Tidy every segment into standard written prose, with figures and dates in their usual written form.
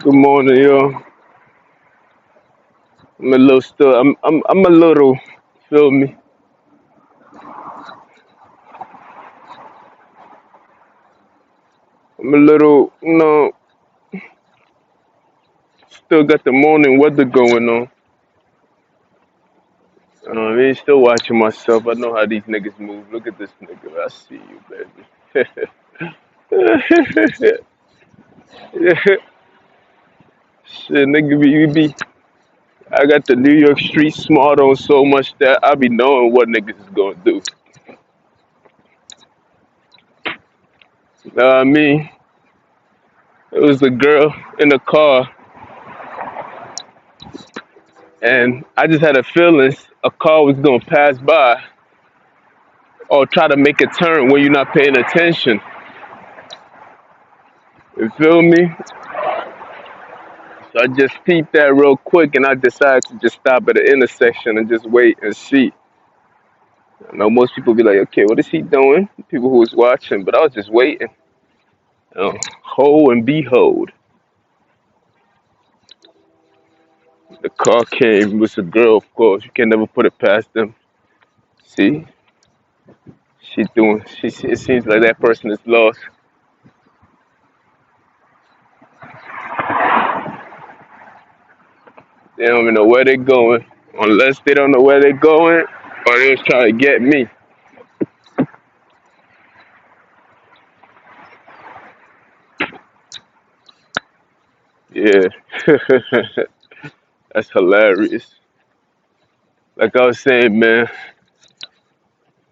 Good morning, yo. I'm a little still. I'm a little. Feel me? I'm a little. Still got the morning weather going on. I mean, still watching myself. I know how these niggas move. Look at this nigga. I see you, baby. Shit, nigga, be. I got the New York street smart on so much that I be knowing what niggas is gonna do. Know what I mean? It was a girl in the car, and I just had a feeling a car was gonna pass by or try to make a turn when you're not paying attention. You feel me? So I just peeped that real quick and I decided to just stop at the intersection and just wait and see. I know most people be like, okay, what is he doing? People who was watching, but I was just waiting. Ho and behold, the car came. It was a girl, of course. You can never put it past them. See, she doing. It seems like that person is lost. They don't even know where they're going, unless they don't know where they're going, or they was trying to get me. Yeah, that's hilarious. Like I was saying, man,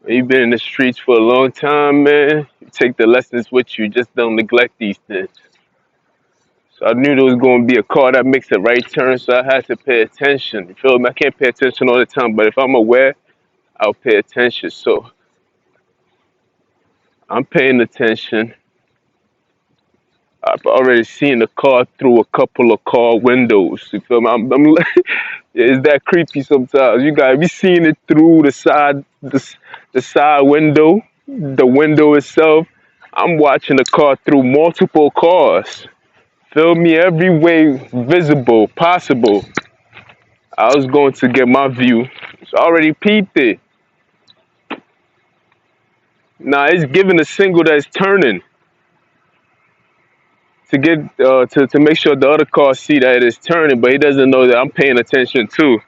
when you've been in the streets for a long time, man, you take the lessons with you. Just don't neglect these things. So I knew there was going to be a car that makes a right turn, so I had to pay attention. You feel me? I can't pay attention all the time, but if I'm aware, I'll pay attention. So I'm paying attention. I've already seen the car through a couple of car windows. You feel me? It's that creepy sometimes. You got be seeing it through the side window, the window itself. I'm watching the car through multiple cars. Feel me? Every way visible, possible. I was going to get my view. It's already peeped it. Now it's giving a signal that it's turning to get to make sure the other car see that it is turning, but he doesn't know that I'm paying attention too.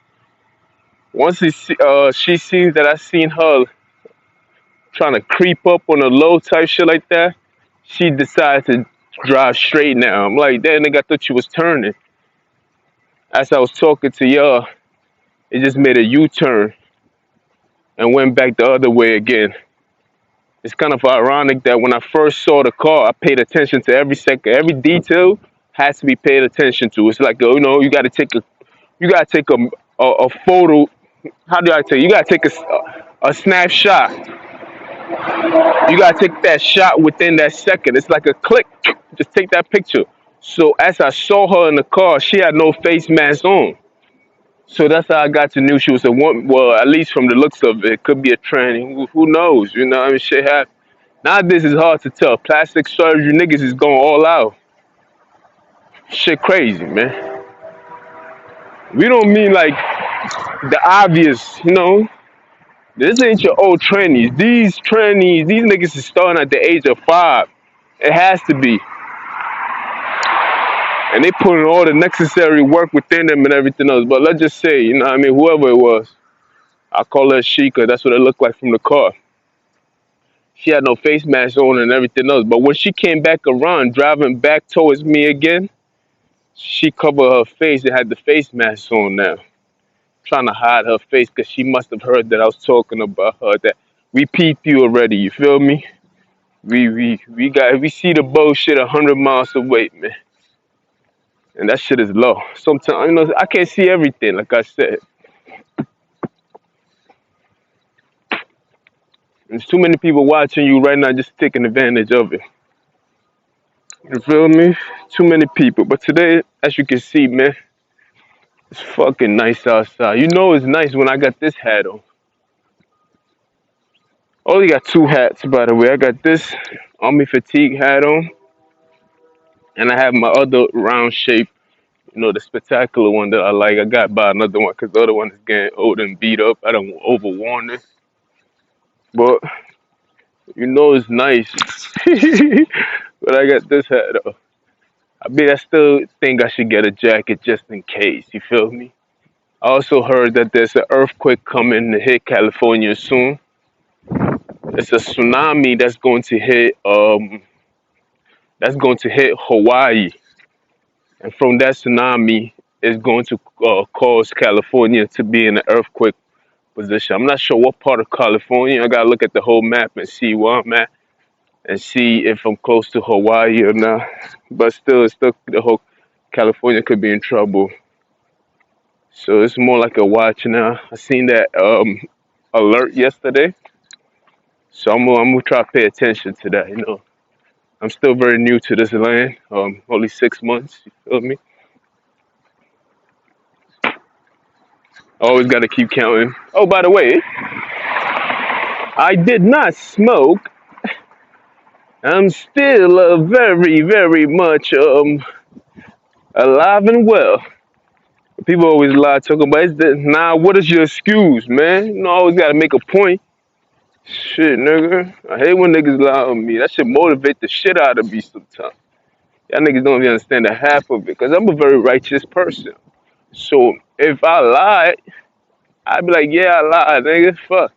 Once she sees that I seen her trying to creep up on a low type shit like that, she decided to drive straight now. I'm like, damn nigga, I thought you was turning. As I was talking to y'all, it just made a U-turn and went back the other way again. It's kind of ironic that when I first saw the car, I paid attention to every second, every detail has to be paid attention to. It's like you gotta take a photo. How do I tell you? You gotta take a snapshot. You gotta take that shot within that second. It's like a click. Just take that picture. So as I saw her in the car, she had no face mask on. So that's how I got to know she was a woman. Well, at least from the looks of it, could be a tranny. Who knows? You know, what I mean, shit happens. Nowadays it's hard to tell. Plastic surgery niggas is going all out. Shit crazy, man. We don't mean like the obvious, you know. This ain't your old trannies. These niggas is starting at the age of 5. It has to be. And they put in all the necessary work within them and everything else. But let's just say, you know what I mean, whoever it was, I call her Sheikah. That's what it looked like from the car. She had no face mask on and everything else. But when she came back around, driving back towards me again, she covered her face and had the face mask on now, trying to hide her face because she must have heard that I was talking about her. That we peeped you already. You feel me? We see the bullshit 100 miles away, man. And that shit is low. Sometimes you know I can't see everything. Like I said, there's too many people watching you right now, just taking advantage of it. You feel me? Too many people. But today, as you can see, man, it's fucking nice outside. You know it's nice when I got this hat on. I only got 2 hats, by the way. I got this army fatigue hat on, and I have my other round shape The spectacular one that I like. I got to buy another one because the other one is getting old and beat up. I don't overworn it, but it's nice. But I got this hat though. I still think I should get a jacket just in case. You feel me? I also heard that there's an earthquake coming to hit California soon. It's a tsunami that's going to hit Hawaii, and from that tsunami is going to cause California to be in an earthquake position. I'm not sure what part of California. I gotta look at the whole map and see where I'm at and see if I'm close to Hawaii or not. But still, it's still the whole California could be in trouble. So it's more like a watch now. I seen that alert yesterday, so I'm gonna try to pay attention to that. I'm still very new to this land. Only 6 months. You feel me? Always got to keep counting. Oh, by the way, I did not smoke. I'm still very, very much alive and well. People always lie talking about nah. What is your excuse, man? Always got to make a point. Shit, nigga. I hate when niggas lie on me. That should motivate the shit out of me sometimes. Y'all niggas don't even understand the half of it because I'm a very righteous person. So if I lie, I'd be like, yeah, I lied, nigga. Fuck.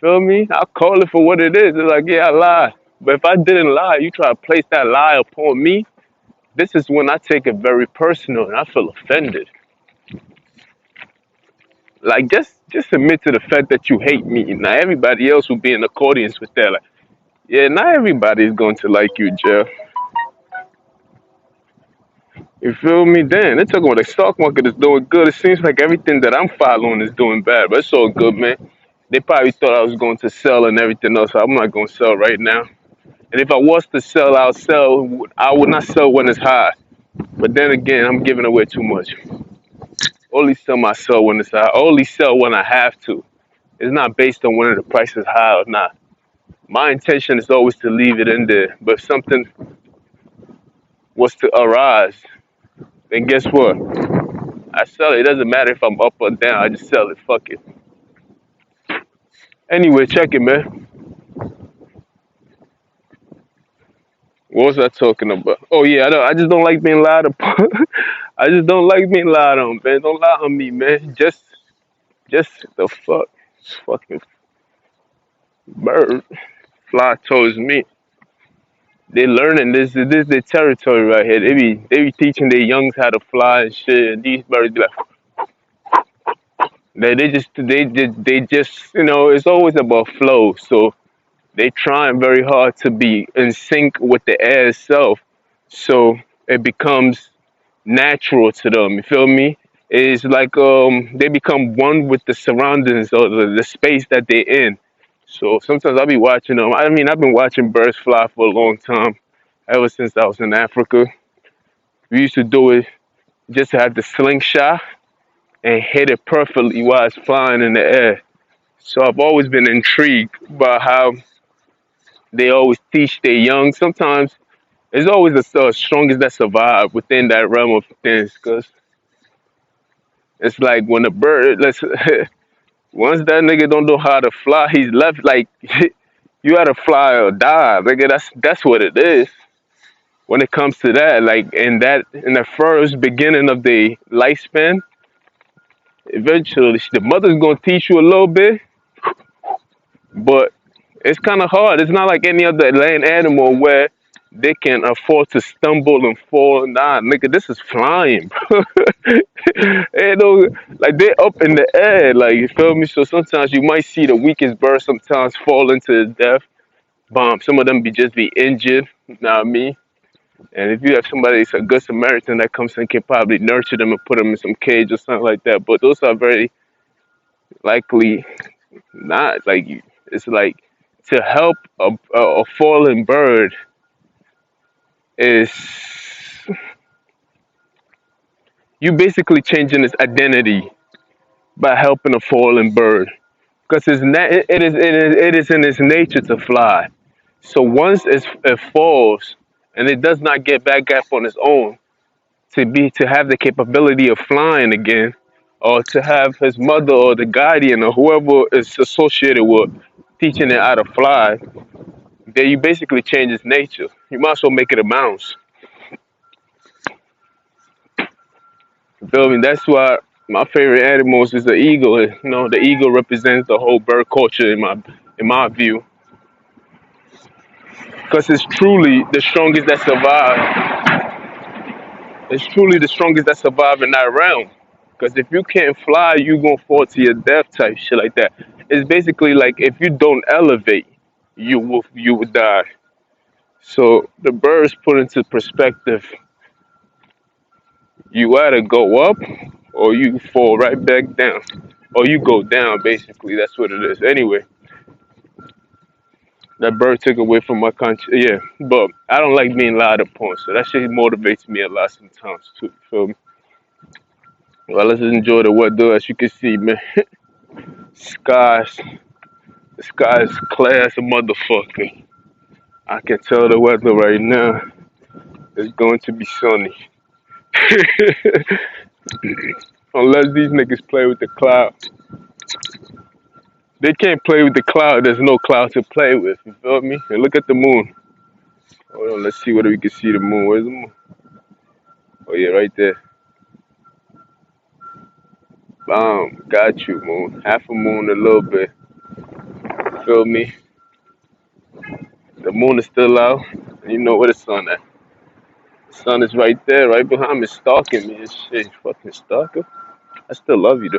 Feel me? I'll call it for what it is. It's like, yeah, I lied. But if I didn't lie, you try to place that lie upon me, this is when I take it very personal and I feel offended. Like, just admit to the fact that you hate me. Now, everybody else will be in accordance with that. Like, yeah, not everybody's going to like you, Jeff. You feel me? Damn, they're talking about the stock market is doing good. It seems like everything that I'm following is doing bad, but it's all good, man. They probably thought I was going to sell and everything else. So I'm not going to sell right now. And if I was to sell, I'll sell. I would not sell when it's high. But then again, I'm giving away too much. Only sell my sell when it's high. Only sell when I have to. It's not based on whether the price is high or not. My intention is always to leave it in there. But if something was to arise, then guess what? I sell it. It doesn't matter if I'm up or down. I just sell it. Fuck it. Anyway, check it, man. What was I talking about? Oh yeah, I just don't like being lied upon. I just don't like being lied on, man. Don't lie on me, man. Just the fucking bird fly towards me. They learning this their territory right here. They be teaching their youngs how to fly and shit. And these birds be like, they just it's always about flow. So they trying very hard to be in sync with the air itself. So it becomes natural to them. You feel me? It's like they become one with the surroundings or the space that they're in. So sometimes I'll be watching them. I mean, I've been watching birds fly for a long time, ever since I was in Africa. We used to do it just to have the slingshot and hit it perfectly while it's flying in the air. So I've always been intrigued by how they always teach their young. Sometimes it's always the strongest that survive within that realm of things, because it's like when a bird, let's once that nigga don't know how to fly, he's left like you gotta fly or die, nigga. That's what it is. When it comes to that, like in the first beginning of the lifespan, eventually the mother's gonna teach you a little bit, but it's kind of hard. It's not like any other land animal where they can afford to stumble and fall. Nah, nigga, this is flying, bro. Ain't no, like they're up in the air, like you feel me. So sometimes you might see the weakest bird sometimes fall into death. Bomb. Some of them be injured. You know what I mean? And if you have somebody that's a good Samaritan that comes and can probably nurture them and put them in some cage or something like that. But those are very likely not like you. It's like to help a fallen bird is you basically changing its identity by helping a fallen bird because it is in its nature to fly. So once it falls and it does not get back up on its own, to have the capability of flying again, or to have his mother or the guardian or whoever is associated with teaching it how to fly, then you basically change its nature. You might as well make it a mouse. You feel me? That's why my favorite animals is the eagle. You know, the eagle represents the whole bird culture in my view, because it's truly the strongest that survive. It's truly the strongest that survive in that realm. Because if you can't fly, you gonna fall to your death type shit like that. It's basically like if you don't elevate, you will die. So the birds put into perspective, you either go up or you fall right back down. Or you go down basically, that's what it is. Anyway, that bird took away from my country, yeah. But I don't like being lied upon, so that shit motivates me a lot sometimes too. You feel me? Well, let's just enjoy the weather. As you can see, man, skies, the sky is clear as a motherfucker. I can tell the weather right now is going to be sunny. Unless these niggas play with the cloud. They can't play with the cloud. There's no cloud to play with. You feel me? And look at the moon. Hold on, let's see whether we can see the moon. Where's the moon? Oh yeah, right there. Got you, moon. Half a moon, a little bit. You feel me? The moon is still out. And you know where the sun at. The sun is right there, right behind me, stalking me and shit. Fucking stalker. I still love you though.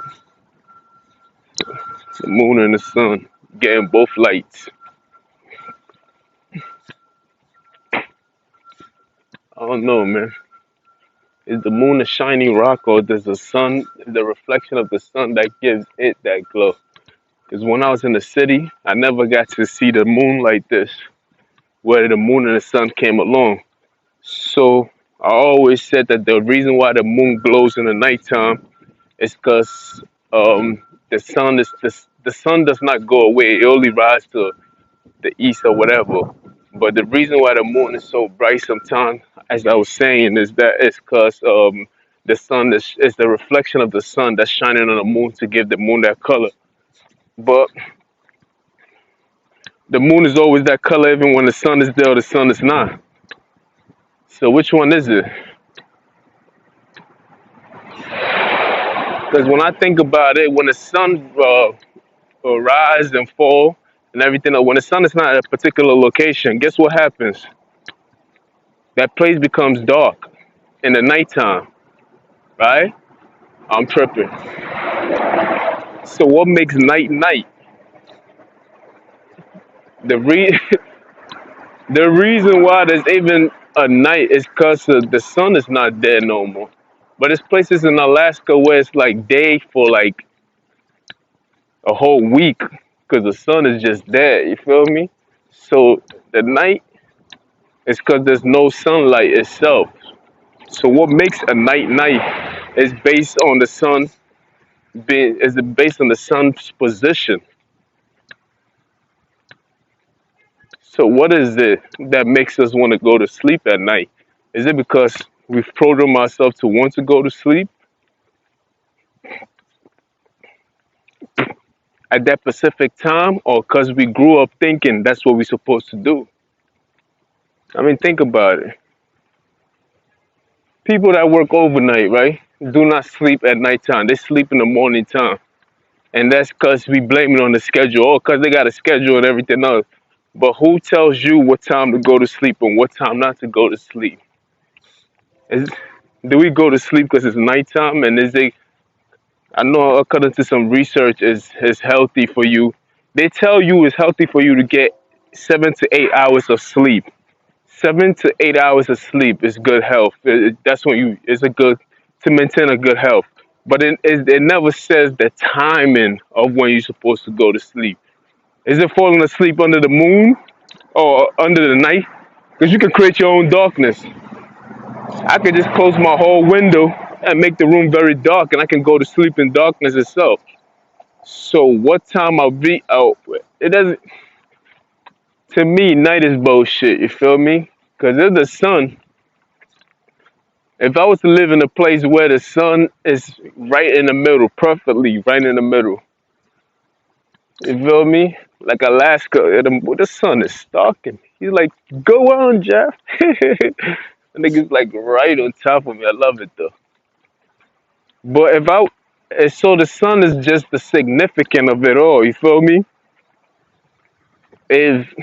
The moon and the sun getting both lights. I don't know, man. Is the moon a shining rock, or does the sun, the reflection of the sun that gives it that glow? Because when I was in the city, I never got to see the moon like this, where the moon and the sun came along. So I always said that the reason why the moon glows in the nighttime is because the sun does not go away. It only rises to the east or whatever. But the reason why the moon is so bright sometimes, as I was saying, is that it's because the sun is the reflection of the sun that's shining on the moon to give the moon that color. But the moon is always that color even when the sun is there or the sun is not. So which one is it? Because when I think about it, when the sun rise and fall and everything, when the sun is not at a particular location, guess what happens? That place becomes dark in the nighttime, right? I'm tripping. So what makes night night? The re the reason why there's even a night is because the sun is not there no more. But there's places in Alaska where it's like day for like a whole week because the sun is just there. You feel me? So the night is because there's no sunlight itself. So what makes a night night is based on the sun being is based on the sun's position. So what is it that makes us want to go to sleep at night? Is it because we've programmed ourselves to want to go to sleep at that specific time, or because we grew up thinking that's what we're supposed to do? I mean, think about it. People that work overnight, right, do not sleep at nighttime. They sleep in the morning time. And that's because we blame it on the schedule, or because they got a schedule and everything else. But who tells you what time to go to sleep and what time not to go to sleep? Is, do we go to sleep because it's nighttime? And is it, I know according to some research, is healthy for you. They tell you it's healthy for you to get 7 to 8 hours of sleep. 7 to 8 hours of sleep is good health. That's when it's a good to maintain a good health. But it never says the timing of when you're supposed to go to sleep. Is it falling asleep under the moon or under the night? Because you can create your own darkness. I could just close my whole window and make the room very dark, and I can go to sleep in darkness itself. So what time I'll be out? It doesn't. To me, night is bullshit. You feel me? Because if the sun If I was to live in a place where the sun is right in the middle, perfectly right in the middle, you feel me? Like Alaska, the sun is stalking me. He's like, go on, Jeff. The nigga's like right on top of me. I love it though. But so the sun is just the significant of it all. You feel me? If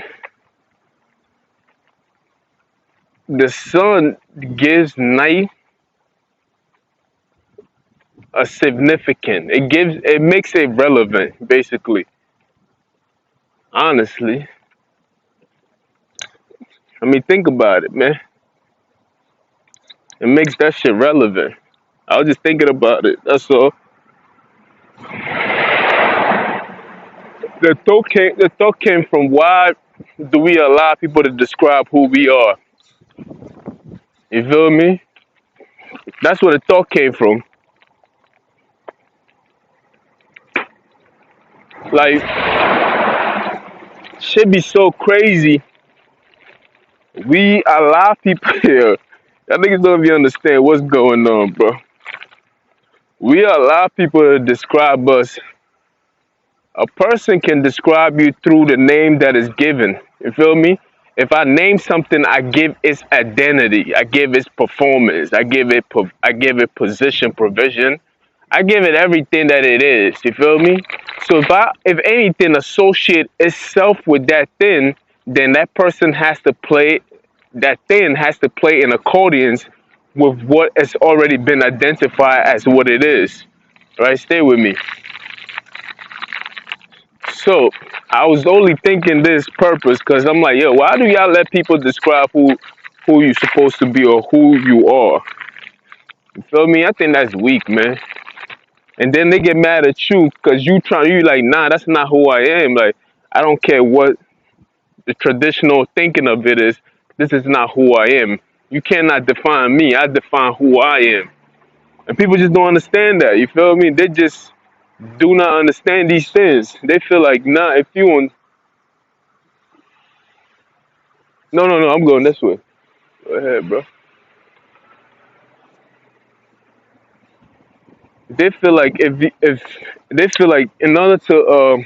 the sun gives night a significant, it makes it relevant, basically. Honestly, I mean, think about it, man. It makes that shit relevant. I was just thinking about it. That's all. The thought came from why do we allow people to describe who we are? You feel me? That's where the thought came from. Like, shit be so crazy. We allow people here. I think don't even understand what's going on, bro. We allow people to describe us. A person can describe you through the name that is given. You feel me? If I name something, I give its identity. I give its performance. I give it position, provision. I give it everything that it is. You feel me? So if anything, associate itself with that thing, then that person has to play. That thing has to play in accordance with what has already been identified as what it is. Right? Stay with me. So I was only thinking this purpose because I'm like, yo, why do y'all let people describe who you supposed to be or who you are? You feel me? I think that's weak, man. And then they get mad at you because you like, nah, that's not who I am. Like, I don't care what the traditional thinking of it is. This is not who I am. You cannot define me. I define who I am. And people just don't understand that. You feel me? They just do not understand these things. They feel like, nah, if you on no, no, no, I'm going this way. Go ahead, bro. They feel like if they feel like in order to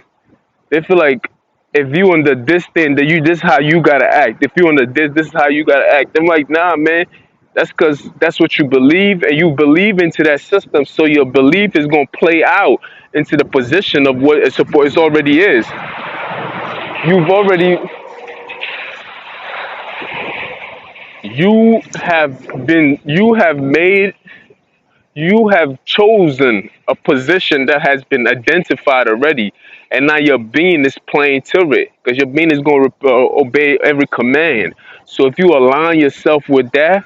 they feel like if you under this thing, that you this how you gotta act. If you under this is how you gotta act. I'm like, nah, man. That's because that's what you believe, and you believe into that system. So your belief is gonna play out into the position of what it already is. You've already you have made you have chosen a position that has been identified already, and now your being is playing to it because your being is going to obey every command. So if you align yourself with that,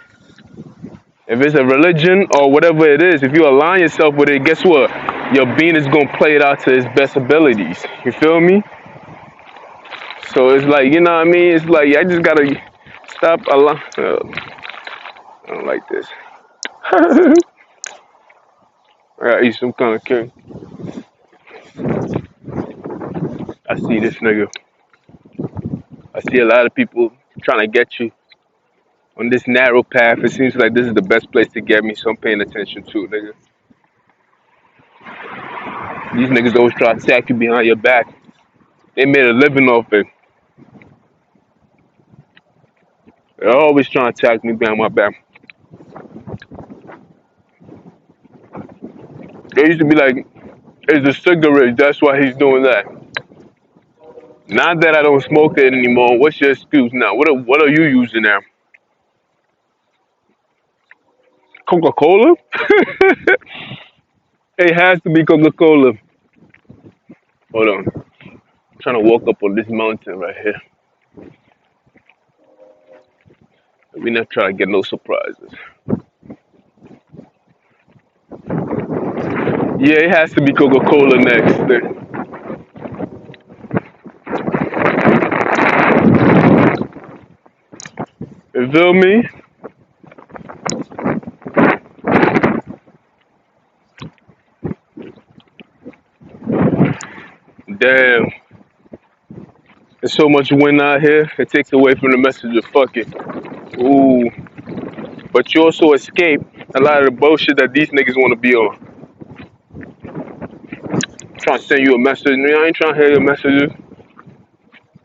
if it's a religion or whatever it is, if you align yourself with it, guess what? Your being is going to play it out to its best abilities. You feel me? So it's like, you know what I mean? It's like I just gotta stop I don't like this. I gotta eat some kind of cake. I see this nigga. I see a lot of people trying to get you on this narrow path. It seems like this is the best place to get me, so I'm paying attention to, nigga. These niggas always try to attack you behind your back. They made a living off it. They're always trying to attack me behind my back. They used to be like, it's a cigarette, that's why he's doing that. Now that I don't smoke it anymore, what's your excuse now? What are you using now? Coca-Cola? It has to be Coca-Cola. Hold on. I'm trying to walk up on this mountain right here. We not trying to get no surprises. Yeah, it has to be Coca-Cola next. You feel me? Damn. There's so much wind out here, it takes away from the message of fuck it. Ooh. But you also escape A lot of the bullshit that these niggas want to be on. Trying to send you a message. I ain't trying to hear your messages.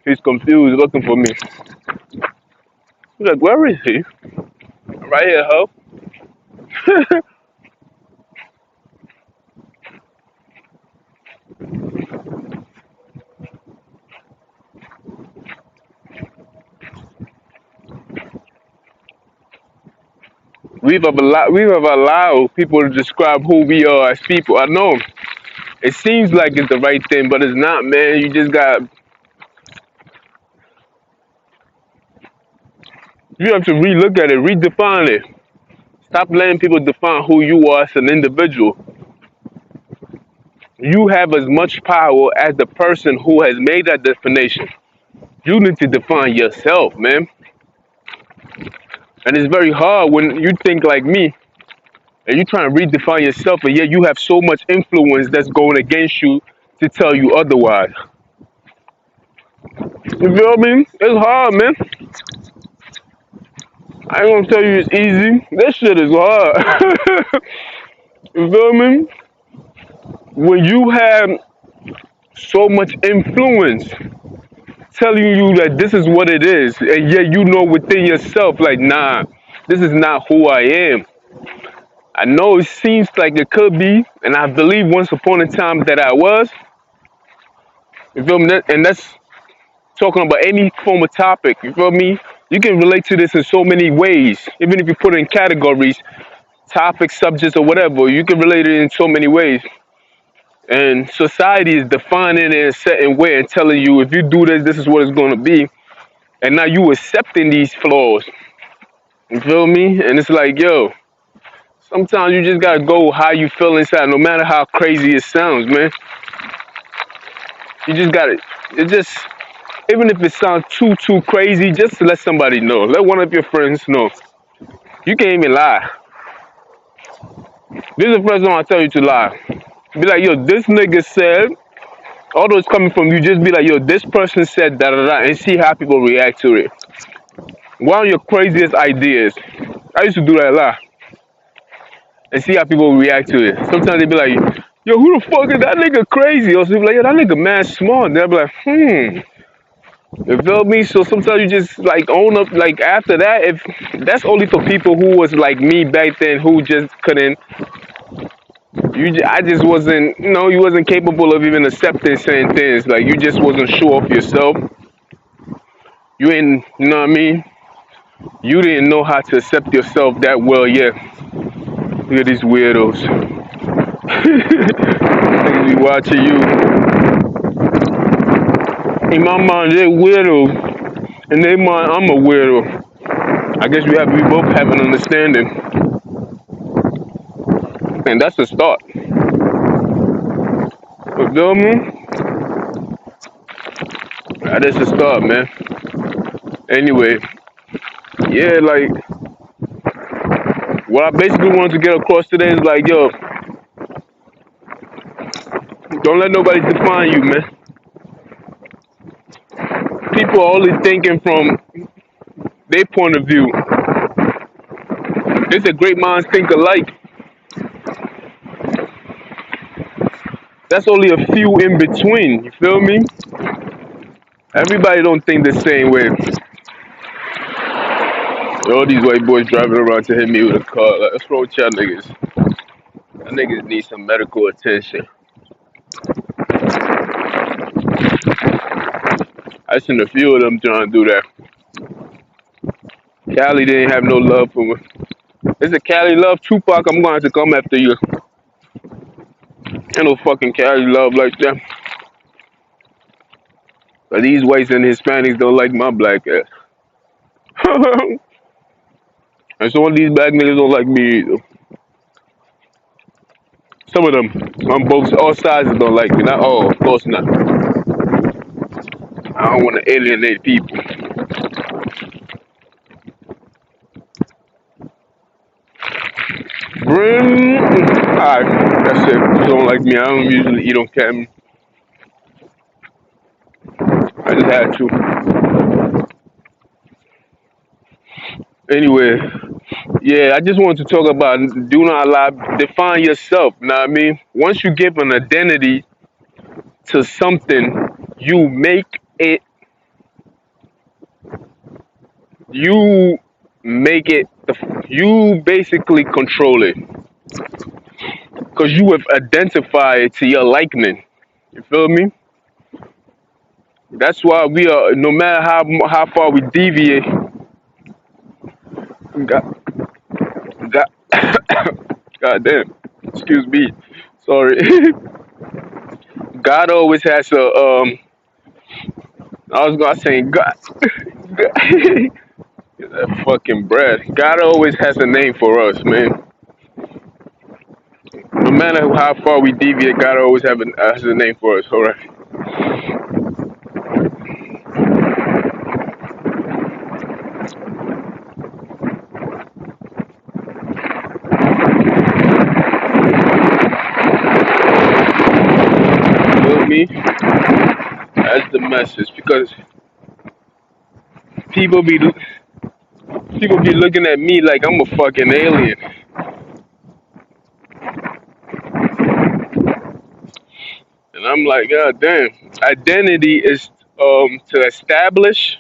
He's confused, looking for me. He's like, where is he? Right here, ho. We've allowed people to describe who we are as people. I know it seems like it's the right thing, but it's not, man. You have to relook at it, redefine it. Stop letting people define who you are as an individual. You have as much power as the person who has made that definition. You need to define yourself, man. And it's very hard when you think like me and you try to redefine yourself, and yet you have so much influence that's going against you to tell you otherwise. You feel me? It's hard, man. I ain't gonna tell you it's easy. This shit is hard. You feel me? When you have so much influence telling you that this is what it is, and yet you know within yourself, like, nah, this is not who I am. I know it seems like it could be, and I believe once upon a time that I was. You feel me? And that's talking about any form of topic. You feel me? You can relate to this in so many ways, even if you put it in categories, topics, subjects, or whatever. You can relate it in so many ways. And society is defining it in a certain way and telling you if you do this, this is what it's going to be. And now you accepting these flaws. You feel me? And it's like, yo, sometimes you just gotta go how you feel inside, no matter how crazy it sounds, man. You just gotta, it just, even if it sounds too crazy, just to let somebody know. Let one of your friends know. You can't even lie. This is the first time I tell you to lie. Be like, yo, this nigga said, although it's coming from you, just be like, yo, this person said da da da, and see how people react to it. One of your craziest ideas. I used to do that a lot. And see how people react to it. Sometimes they be like, yo, who the fuck is that nigga crazy? Or so they be like, yo, that nigga mad smart. They'll be like, You feel me? So sometimes you just like own up. Like after that, if that's only for people who was like me back then, who just couldn't. I just wasn't. You wasn't capable of even accepting certain things. Like you just wasn't sure of yourself. You ain't. You know what I mean? You didn't know how to accept yourself that well yet. Look at these weirdos. Niggas be watching you. In my mind, they're weirdos. In their mind, I'm a weirdo. I guess we both have an understanding. And that's the start. You feel me? That is the start, man. Anyway, yeah, like, what I basically wanted to get across today is like, yo, don't let nobody define you, man. People are only thinking from their point of view. They say great minds think alike. That's only a few in between, you feel me? Everybody don't think the same way. All these white boys driving around to hit me with a car. Like, what's wrong with y'all niggas? Y'all niggas need some medical attention. I seen a few of them trying to do that. Cali didn't have no love for me. It's a Cali love, Tupac, I'm going to come after you. Ain't no fucking Cali love like that. But these whites and Hispanics don't like my black ass. And some of these black niggas don't like me either. Some of them, on all sides, don't like me. Not all, of course not. I don't want to alienate people. Alright, that's it. You don't like me. I don't usually eat on camera. I just had to. Anyway, Yeah, I just want to talk about do not lie, define yourself. Know what I mean? Once you give an identity to something, you make it, you make it, you basically control it because you have identified it to your liking. You feel me? That's why we are, no matter how far we deviate, God, God, God damn, excuse me, sorry. God always has a I was gonna say God, God that fucking bread. God always has a name for us, man. No matter how far we deviate, God always has a name for us. All right, you feel me? That's the message because people be people be looking at me like I'm a fucking alien, and I'm like, God damn. Identity is to establish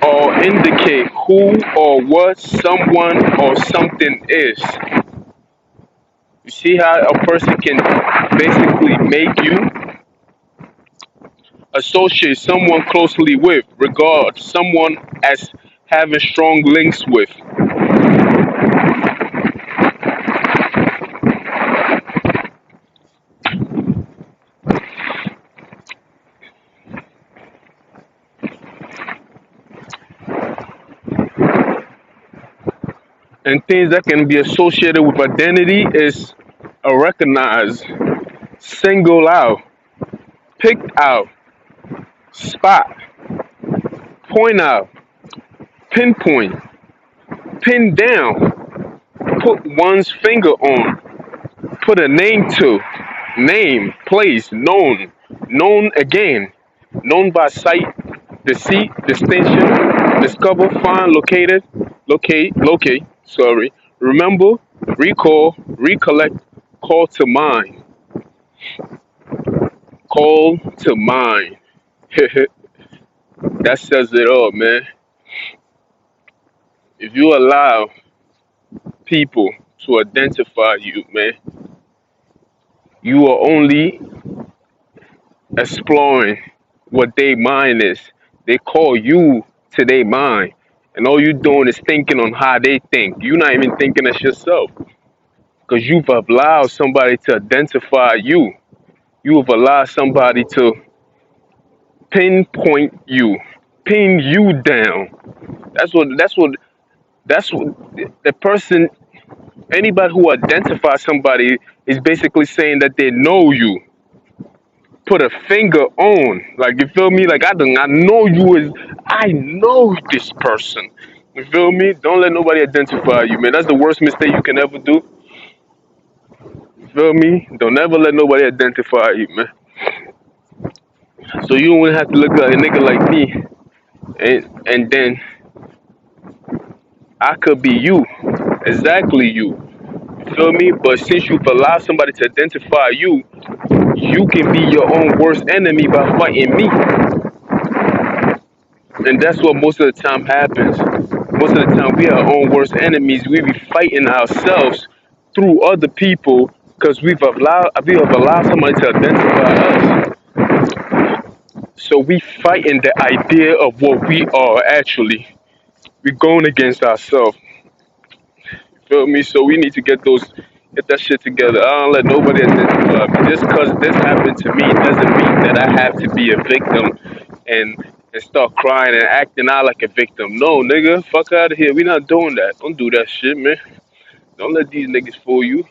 or indicate who or what someone or something is. You see how a person can basically make you associate someone closely with, regard someone as having strong links with. And things that can be associated with identity is a recognize, single out, picked out, spot, point out, pinpoint, pin down, put one's finger on, put a name to, name, place, known, known again, known by sight, deceit, distinction, discover, find, located, locate, remember, recall, recollect, call to mind, call to mind. That says it all, man. If you allow people to identify you, man, you are only exploring what their mind is. They call you to their mind. And all you doing is thinking on how they think. You're not even thinking as yourself. Because you've allowed somebody to identify you. You have allowed somebody to pinpoint you, pin you down. That's what the person, anybody who identifies somebody is basically saying that they know you. Put a finger on. Like you feel me? Like I know you is I know this person. You feel me? Don't let nobody identify you, man. That's the worst mistake you can ever do. You feel me? Don't ever let nobody identify you, man. So you don't have to look at a nigga like me and then I could be you. Exactly you. You feel me? But since you've allowed somebody to identify you, you can be your own worst enemy by fighting me. And that's what most of the time happens. Most of the time, we are our own worst enemies. We be fighting ourselves through other people because we have allowed somebody to identify us. So we fighting the idea of what we are actually. We're going against ourselves. You feel me? So we need to get that shit together. I don't let nobody identify me. Just because this happened to me doesn't mean that I have to be a victim and start crying and acting out like a victim. No, nigga, fuck out of here. We not doing that. Don't do that shit, man. Don't let these niggas fool you.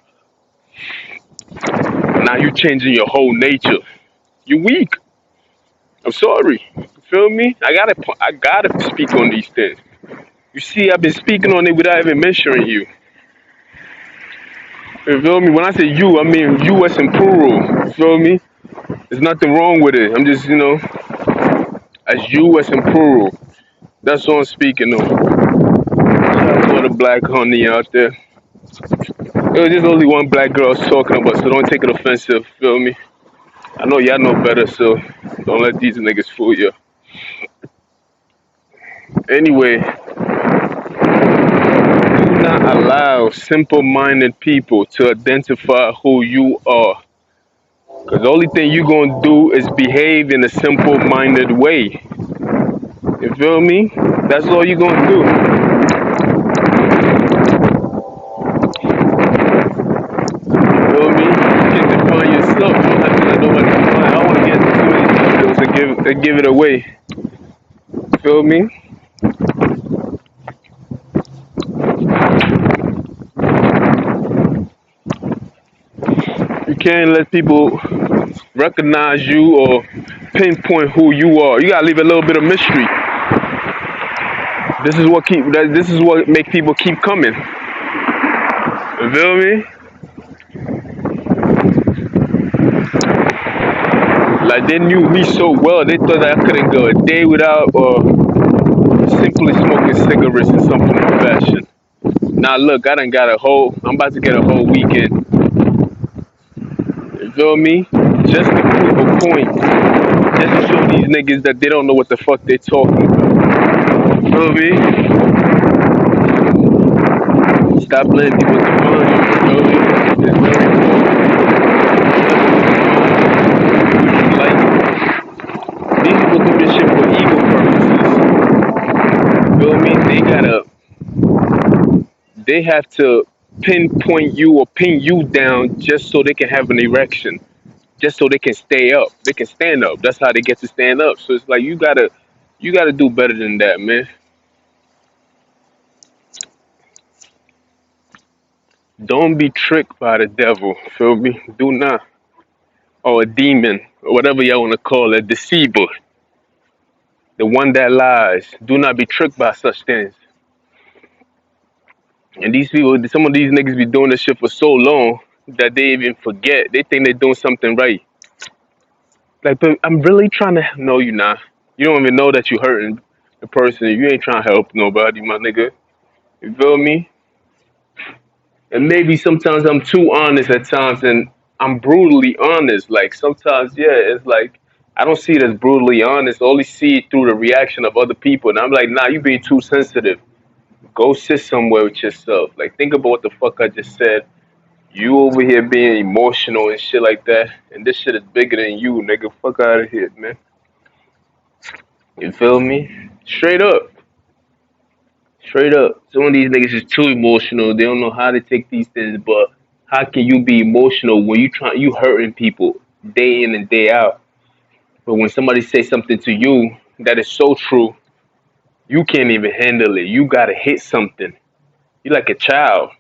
Now you changing your whole nature. You weak. I'm sorry. You feel me? I gotta speak on these things. You see, I've been speaking on it without even mentioning you. You feel me? When I say you, I mean you as in plural. You feel me? There's nothing wrong with it. I'm just, as you as in plural. That's what I'm speaking on. To all the black honey out there. It was just only one black girl I was talking about, so don't take it offensive, feel me? I know y'all know better, so don't let these niggas fool you. Anyway, do not allow simple-minded people to identify who you are. Because the only thing you gonna do is behave in a simple-minded way. You feel me? That's all you gonna do. You feel me? You can define yourself. You don't have to let nobody define. I don't wanna get into too many details to give it away. You feel me? You can't let people recognize you or pinpoint who you are. You gotta leave a little bit of mystery. This is what make people keep coming. You feel me? Like they knew me so well, they thought that I couldn't go a day without simply smoking cigarettes in some form of fashion. Now look, I'm about to get a whole weekend. You feel me? Just to prove a point. Just to show these niggas that they don't know what the fuck they talking about. You feel me? Stop letting people define you. You feel me? It's very important. Like, these people do this shit for ego purposes. You feel me? They have to pinpoint you or pin you down just so they can have an erection. Just so they can stay up. They can stand up. That's how they get to stand up. So it's like you gotta do better than that, man. Don't be tricked by the devil. Feel me? Do not. Or a demon, or whatever y'all wanna call it, deceiver. The one that lies. Do not be tricked by such things. And these people, some of these niggas be doing this shit for so long that they even forget. They think they're doing something right. Like, but I'm really trying to. No, you not. You don't even know that you hurting the person. You ain't trying to help nobody, my nigga. You feel me? And maybe sometimes I'm too honest at times, and I'm brutally honest. Like sometimes, yeah, it's like I don't see it as brutally honest. I only see it through the reaction of other people, and I'm like, nah, you being too sensitive. Go sit somewhere with yourself. Like, think about what the fuck I just said. You over here being emotional and shit like that, and this shit is bigger than you, nigga. Fuck out of here, man. You feel me? Straight up. Straight up. Some of these niggas is too emotional. They don't know how to take these things, but how can you be emotional when you hurting people day in and day out? But when somebody say something to you that is so true, you can't even handle it. You gotta hit something. You like a child.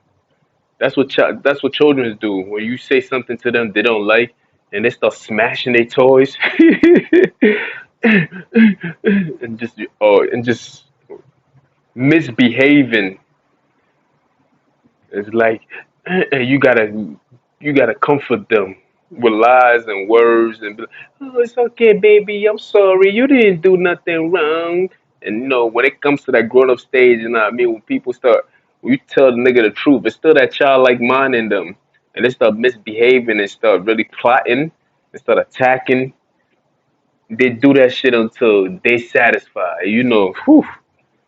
That's what children do. When you say something to them they don't like, and they start smashing their toys, and just misbehaving. It's like you gotta comfort them with lies and words and be like, oh, it's okay, baby. I'm sorry. You didn't do nothing wrong. And when it comes to that grown up stage, when you tell the nigga the truth, it's still that childlike mind in them, and they start misbehaving and start really plotting and start attacking. They do that shit until they satisfy. Whew,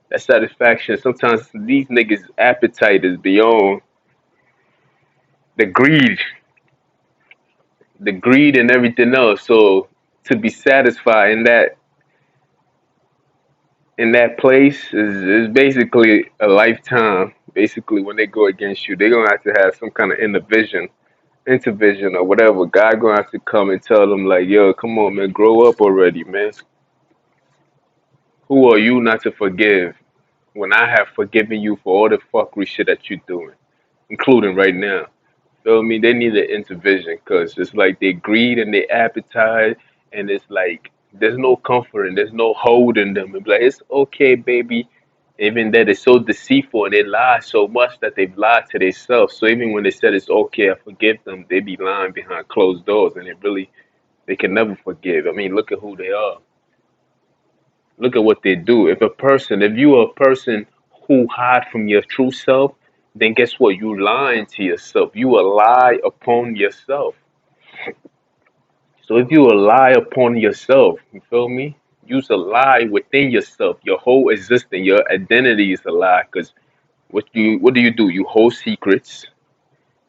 that satisfaction. Sometimes these niggas' appetite is beyond the greed, and everything else. So to be satisfied in that place is basically a lifetime. Basically, when they go against you, they're gonna have to have some kind of intervision or whatever. God gonna have to come and tell them like, yo, come on, man, grow up already, man. Who are you not to forgive when I have forgiven you for all the fuckery shit that you're doing, including right now? Feel me? They need an intervention because it's like they greed and they appetite, and it's like there's no comfort and there's no hold in them. It's like it's okay, baby. Even that is so deceitful and they lie so much that they've lied to themselves. So even when they said it's okay, I forgive them, they be lying behind closed doors, and they can never forgive. I mean, look at who they are. Look at what they do. If you are a person who hide from your true self, then guess what? You lying to yourself. You will lie upon yourself. So if you will lie upon yourself, you feel me? Use a lie within yourself. Your whole existence, your identity is a lie. Because what do? You hold secrets.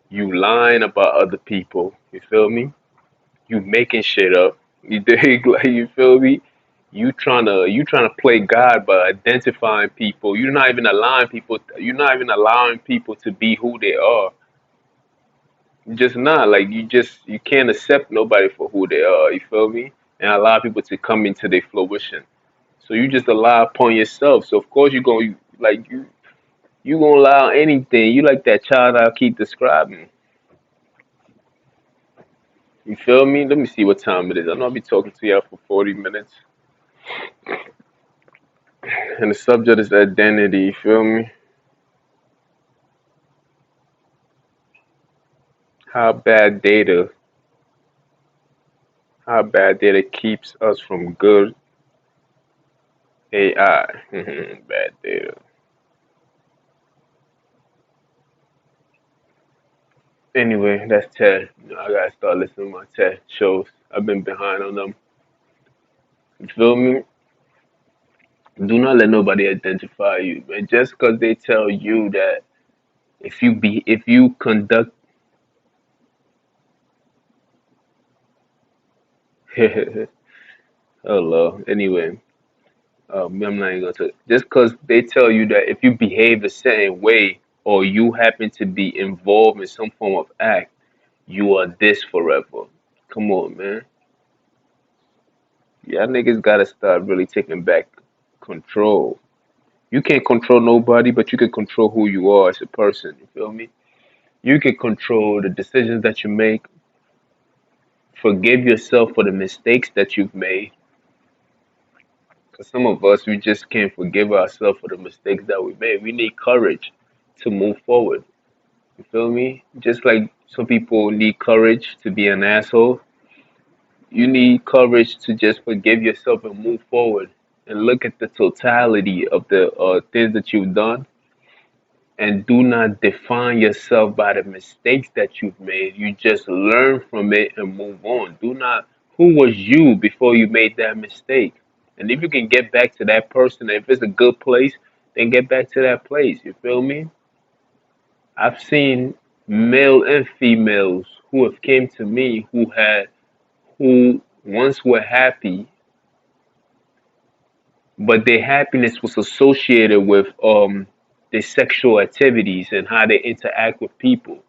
You lying about other people. You feel me? You making shit up. You dig? Like, you feel me? You trying to play God by identifying people. You're not even allowing people. You're not even allowing people to be who they are. You just not like you can't accept nobody for who they are. You feel me? And allow people to come into their fruition. So you just allow upon yourself. So of course you gonna allow anything. You like that child I keep describing. You feel me? Let me see what time it is. I know I'll be talking to y'all for 40 minutes. And the subject is identity. You feel me? How bad data, how bad data keeps us from good AI. Bad data. Anyway, that's Ted. I gotta start listening to my Ted shows. I've been behind on them. You feel me? Do not let nobody identify you. And just because they tell you that if you conduct hello. Anyway, I'm not even gonna tell. Just because they tell you that if you behave a certain way or you happen to be involved in some form of act, you are this forever. Come on, man. Y'all niggas gotta start really taking back control. You can't control nobody, but you can control who you are as a person. You feel me? You can control the decisions that you make. Forgive yourself for the mistakes that you've made. Because some of us, we just can't forgive ourselves for the mistakes that we made. We need courage to move forward. You feel me? Just like some people need courage to be an asshole, you need courage to just forgive yourself and move forward and look at the totality of the things that you've done, and do not define yourself by the mistakes that you've made. You just learn from it and move on. Do not, who was you before you made that mistake? And if you can get back to that person, if it's a good place, then get back to that place. You feel me? I've seen male and females who have came to me who once were happy, but their happiness was associated with their sexual activities and how they interact with people.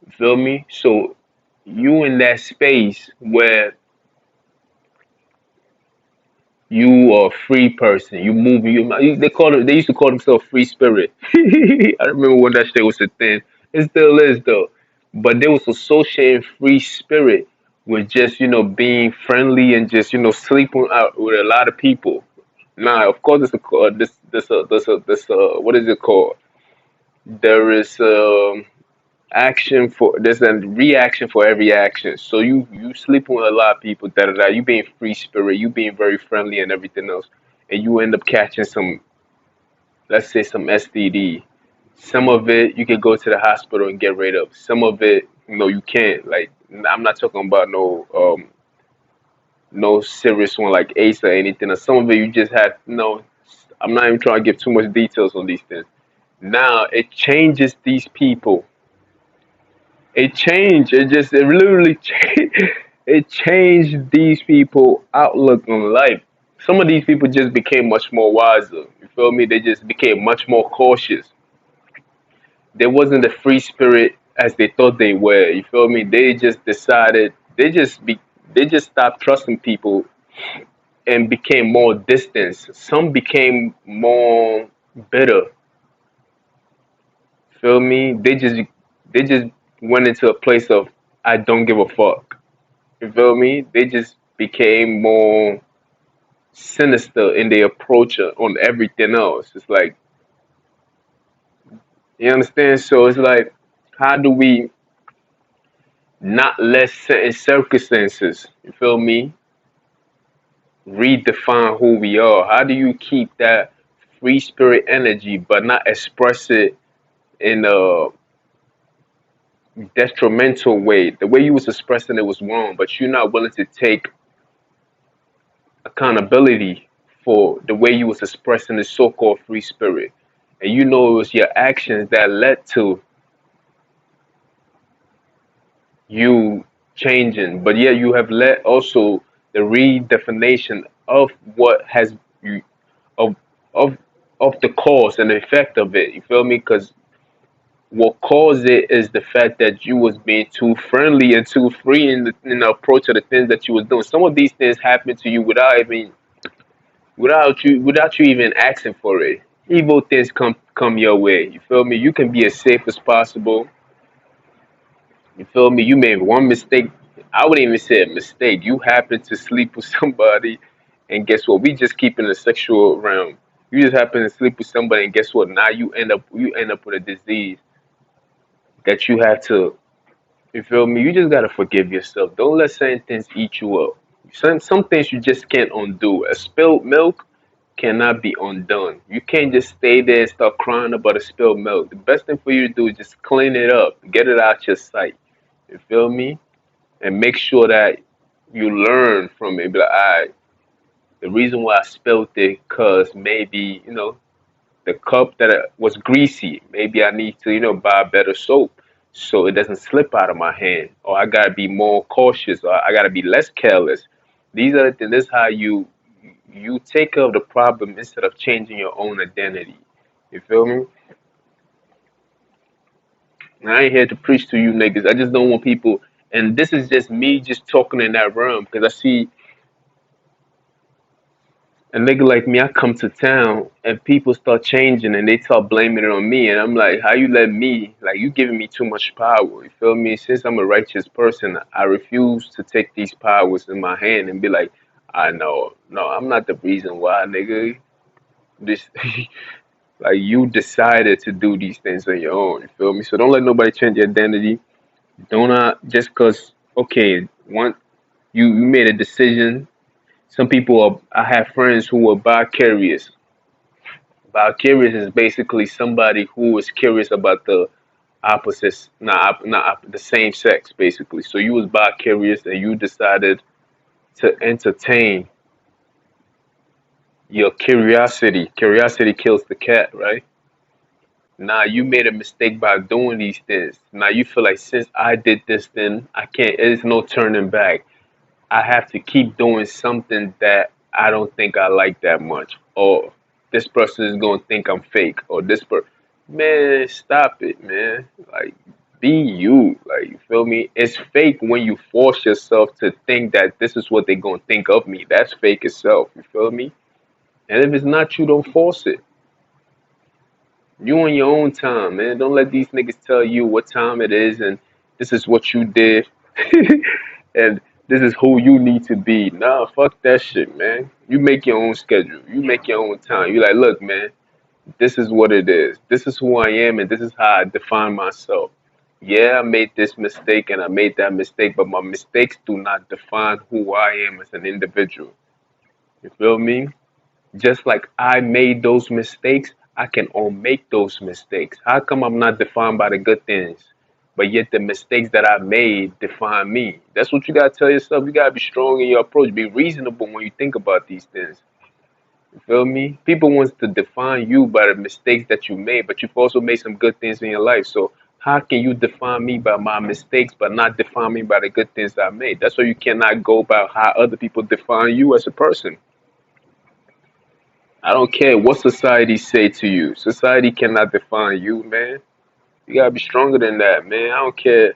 You feel me? So you in that space where you are a free person, you move, they used to call themselves free spirit. I remember when that shit was a thing. It still is though. But they was associating free spirit with just, being friendly and just, sleeping out with a lot of people. Now, of course, it's a this what is it called? There is action for there's a reaction for every action. So you sleeping with a lot of people, da da da. You being free spirit, you being very friendly and everything else, and you end up catching some, let's say, some STD. Some of it you can go to the hospital and get rid of. Some of it, you can't. Like, I'm not talking about no serious one like AIDS or anything. Or some of it you just have no. I'm not even trying to give too much details on these things. Now it changes these people. It changed. It literally changed. It changed these people outlook on life. Some of these people just became much more wiser. You feel me? They just became much more cautious. They wasn't the free spirit as they thought they were. You feel me? They just decided. They just stopped trusting people and became more distant. Some became more bitter. Feel me? They just went into a place of I don't give a fuck. You feel me? They just became more sinister in their approach on everything else. It's like, you understand? So it's like, how do we not let certain circumstances, you feel me, redefine who we are? How do you keep that free spirit energy, but not express it in a detrimental way. The way you was expressing it was wrong, but you're not willing to take accountability for the way you was expressing the so-called free spirit. And you know it was your actions that led to you changing, but yet you have let also the redefinition of what has you of of of the cause and the effect of it. You feel me? Because what caused it is the fact that you was being too friendly and too free in the approach of the things that you was doing. Some of these things happen to you without you even asking for it. Evil things come your way. You feel me? You can be as safe as possible. You feel me? You made one mistake. I wouldn't even say a mistake. You happen to sleep with somebody, and guess what? We just keep in the sexual realm. You just happen to sleep with somebody, and guess what? Now you end up with a disease that you have to. You feel me? You just gotta forgive yourself. Don't let certain things eat you up. Some things you just can't undo. A spilled milk cannot be undone. You can't just stay there and start crying about a spilled milk. The best thing for you to do is just clean it up, get it out your sight. You feel me? And make sure that you learn from it. Be like, all right, the reason why I spilled it, cause maybe the cup that was greasy. Maybe I need to buy better soap so it doesn't slip out of my hand. Or I gotta be more cautious. Or I gotta be less careless. These are the things. This is how you take care of the problem instead of changing your own identity. You feel me? And I ain't here to preach to you niggas. I just don't want people. And this is just me just talking in that realm because I see a nigga like me, I come to town and people start changing and they start blaming it on me. And I'm like, how you let me, like, you giving me too much power. You feel me? Since I'm a righteous person, I refuse to take these powers in my hand and be like, I know, no, I'm not the reason why, nigga. This, like, you decided to do these things on your own. You feel me? So don't let nobody change your identity. Don't just because, okay, you made a decision. Some people I have friends who are bi-curious. Bi-curious is basically somebody who is curious about the opposites, the same sex, basically. So you was bi-curious and you decided to entertain your curiosity. Curiosity kills the cat, right? Now you made a mistake by doing these things. Now you feel like since I did this, then I can't. There's no turning back. I have to keep doing something that I don't think I like that much, or this person is gonna think I'm fake, or this person. Man, stop it, man. Like, be you. Like, you feel me? It's fake when you force yourself to think that this is what they're gonna think of me. That's fake itself. You feel me? And if it's not you, don't force it. You on your own time, man. Don't let these niggas tell you what time it is and this is what you did and this is who you need to be. Nah, fuck that shit, man. You make your own schedule. You make your own time. You like, look, man, this is what it is. This is who I am and this is how I define myself. Yeah, I made this mistake and I made that mistake, but my mistakes do not define who I am as an individual. You feel me? Just like I made those mistakes, I can unmake those mistakes. How come I'm not defined by the good things, but yet the mistakes that I made define me? That's what you gotta tell yourself. You gotta be strong in your approach. Be reasonable when you think about these things. You feel me? People wants to define you by the mistakes that you made, but you've also made some good things in your life. So how can you define me by my mistakes, but not define me by the good things I made? That's why you cannot go by how other people define you as a person. I don't care what society say to you. Society cannot define you, man. You gotta be stronger than that, man. I don't care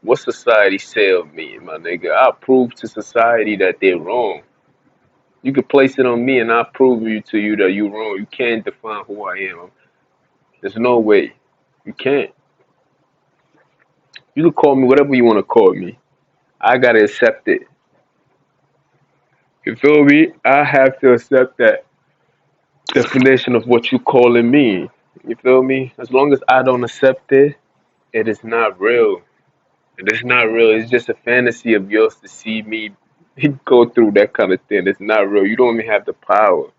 what society say of me, my nigga. I'll prove to society that they're wrong. You can place it on me and I'll prove to you that you're wrong. You can't define who I am. There's no way. You can't. You can call me whatever you want to call me. I gotta accept it. You feel me? I have to accept that definition of what you calling me. You feel me? As long as I don't accept it, it is not real. It is not real. It's just a fantasy of yours to see me go through that kind of thing. It's not real. You don't even have the power.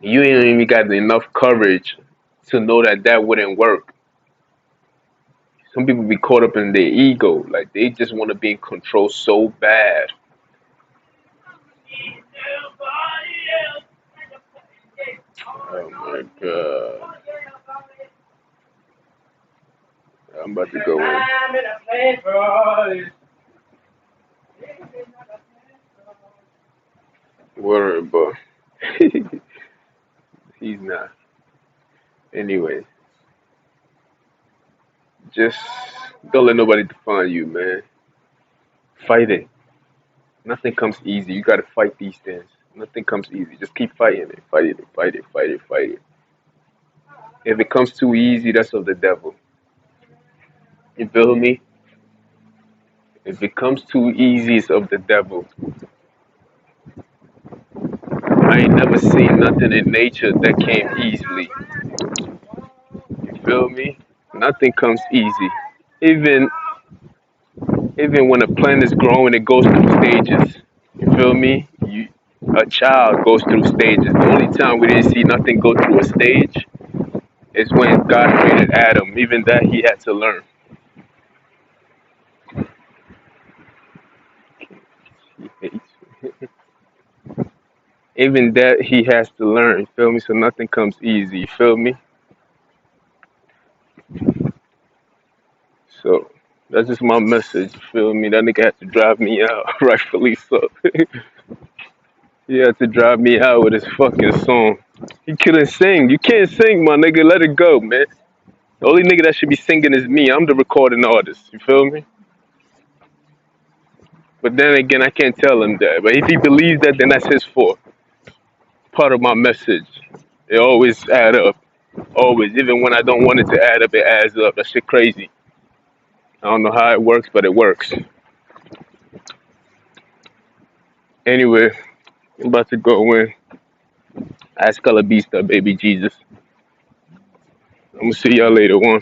You ain't even got enough courage to know that that wouldn't work. Some people be caught up in their ego, like they just want to be in control so bad. Oh my god, I'm about to go in. Word, but he's not. Anyway, just don't let nobody define you, man. Fight it. Nothing comes easy. You gotta fight these things. Nothing comes easy. Just keep fighting it. Fight it. Fight it. Fight it. Fight it. If it comes too easy, that's of the devil. You feel me? If it comes too easy, it's of the devil. I ain't never seen nothing in nature that came easily. You feel me? Nothing comes easy. Even even when a plant is growing, it goes through stages. You feel me? A child goes through stages. The only time we didn't see nothing go through a stage is when God created Adam. Even that he had to learn. He hates me. Even that he has to learn. You feel me? So nothing comes easy. You feel me? So that's just my message. You feel me? That nigga had to drive me out, rightfully so. He had to drive me out with his fucking song. He couldn't sing. You can't sing, my nigga. Let it go, man. The only nigga that should be singing is me. I'm the recording artist. You feel me? But then again, I can't tell him that. But if he believes that, then that's his fault. Part of my message. It always add up. Always. Even when I don't want it to add up, it adds up. That shit crazy. I don't know how it works, but it works. Anyway, I'm about to go in. Ask Color Beast, baby Jesus. I'm gonna see y'all later, one.